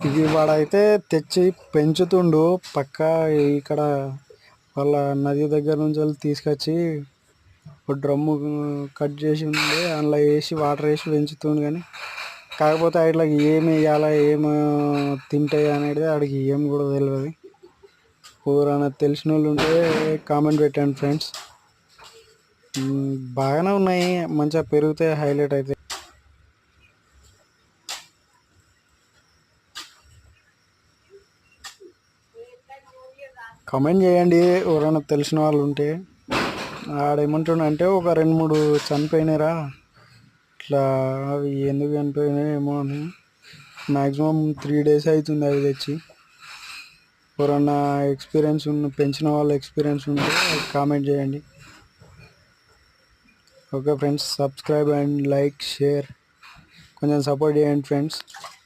ఇవి వాడైతే తెచ్చి పెంచుతుండు పక్క ఇక్కడ వాళ్ళ నది దగ్గర నుంచి వెళ్ళి తీసుకొచ్చి ఒక డ్రమ్ము కట్ చేసి ఉండే అందులో వేసి వాటర్ వేసి పెంచుతుండు. కానీ కాకపోతే వాటికి ఏమి వేయాలా ఏమి తింటాయి అనేది వాడికి ఏం కూడా తెలియదు. ఎవరైనా తెలిసిన వాళ్ళు ఉంటే కామెంట్ పెట్టండి ఫ్రెండ్స్. బాగానే ఉన్నాయి, మంచిగా పెరిగితే హైలైట్ అవుతాయి. కామెంట్ చేయండి ఎవరైనా తెలిసిన వాళ్ళు ఉంటే. ఆడేమంటుండ అంటే ఒక 2-3 చనిపోయినారా ఇట్లా, అవి ఎందుకు చనిపోయినాయి ఏమో అని. మ్యాక్సిమం 3 days అవుతుంది అవి తెచ్చి. ఎవరన్నా ఎక్స్పీరియన్స్ పెంచిన వాళ్ళ ఎక్స్పీరియన్స్ ఉంటే కామెంట్ చేయండి. Okay friends, subscribe and like share కొంచెం సపోర్ట్ చేయండి ఫ్రెండ్స్.